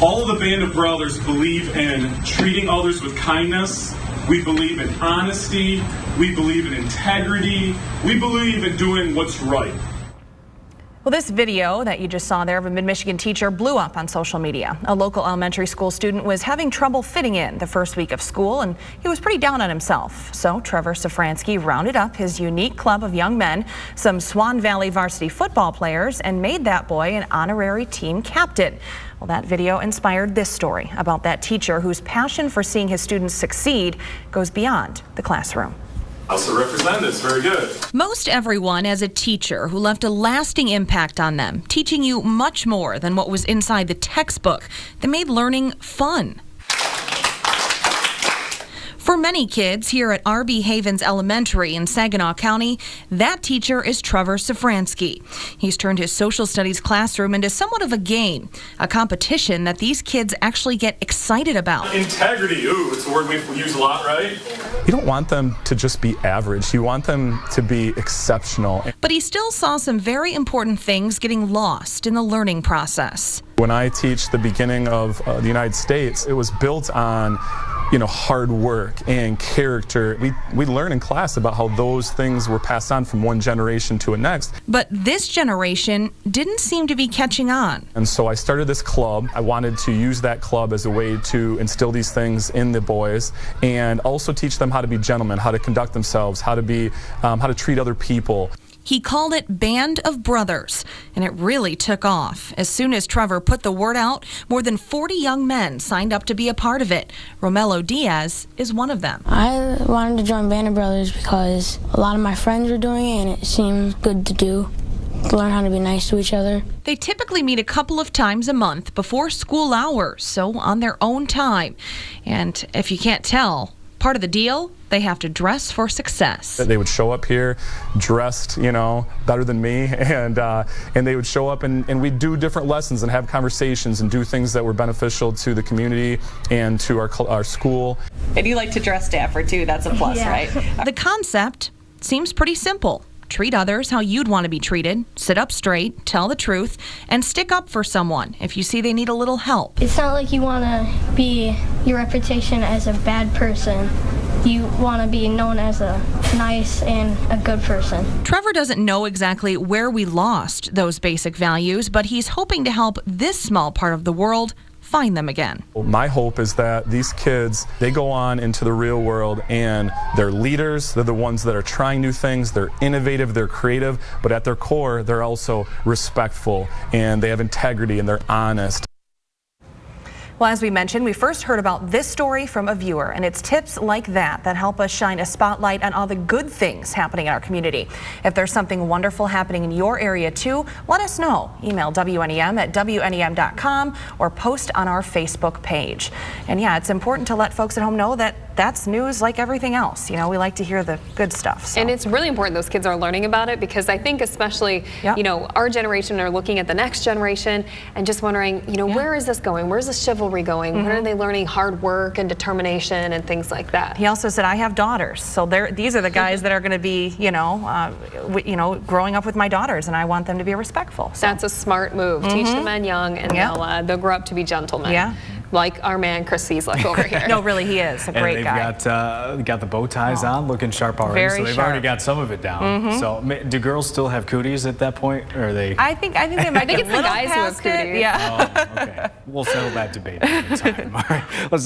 All of the Band of Brothers believe in treating others with kindness. We believe in honesty. We believe in integrity. We believe in doing what's right. Well, this video that you just saw there of a Mid-Michigan teacher blew up on social media. A local elementary school student was having trouble fitting in the first week of school, and he was pretty down on himself. So Trevor Szafranski rounded up his unique club of young men, some Swan Valley varsity football players, and made that boy an honorary team captain. Well, that video inspired this story about that teacher whose passion for seeing his students succeed goes beyond the classroom. House of Representatives, very good. Most everyone has a teacher who left a lasting impact on them, teaching you much more than what was inside the textbook that made learning fun. For many kids here at R.B. Havens Elementary in Saginaw County, that teacher is Trevor Szafranski. He's turned his social studies classroom into somewhat of a game, a competition that these kids actually get excited about. Integrity, ooh, it's a word we use a lot, right? You don't want them to just be average. You want them to be exceptional. But he still saw some very important things getting lost in the learning process. When I teach the beginning of the United States, it was built on hard work and character. We learn in class about how those things were passed on from one generation to the next. But this generation didn't seem to be catching on. And so I started this club. I wanted to use that club as a way to instill these things in the boys and also teach them how to be gentlemen, how to conduct themselves, how to treat other people. He called it Band of Brothers, and it really took off. As soon as Trevor put the word out, more than 40 young men signed up to be a part of it. Romello Diaz is one of them. I wanted to join Band of Brothers because a lot of my friends were doing it, and it seemed good to do, to learn how to be nice to each other. They typically meet a couple of times a month before school hours, so on their own time. And if you can't tell, part of the deal, they have to dress for success. They would show up here dressed, better than me, and they would show up and we'd do different lessons and have conversations and do things that were beneficial to the community and to our school. And you like to dress dapper too, that's a plus, yeah. Right? The concept seems pretty simple. Treat others how you'd want to be treated, sit up straight, tell the truth, and stick up for someone if you see they need a little help. It's not like you want to be your reputation as a bad person. You want to be known as a nice and a good person. Trevor doesn't know exactly where we lost those basic values, but he's hoping to help this small part of the world find them again. My hope is that these kids, they go on into the real world and they're leaders, they're the ones that are trying new things, they're innovative, they're creative, but at their core, they're also respectful and they have integrity and they're honest. Well, as we mentioned, we first heard about this story from a viewer, and it's tips like that that help us shine a spotlight on all the good things happening in our community. If there's something wonderful happening in your area too, let us know. Email WNEM@WNEM.com or post on our Facebook page. And yeah, it's important to let folks at home know that that's news like everything else. We like to hear the good stuff. So. And it's really important those kids are learning about it, because I think especially, our generation are looking at the next generation and just wondering, where is this going? Where's the chivalry going? When are they learning hard work and determination and things like that? He also said, I have daughters, so these are the guys that are going to be, growing up with my daughters, and I want them to be respectful. So. That's a smart move. Teach the men young, and they'll grow up to be gentlemen. Yeah. Like our man Chris Cieslak over here. No, really, he is a great guy. And they've got the bow ties on, looking sharp already. So they've already got some of it down. So do girls still have cooties at that point, or are they? I think they might. I think it's the guys who have cooties. Yeah. Oh, okay. We'll settle that debate another time. All right. Let's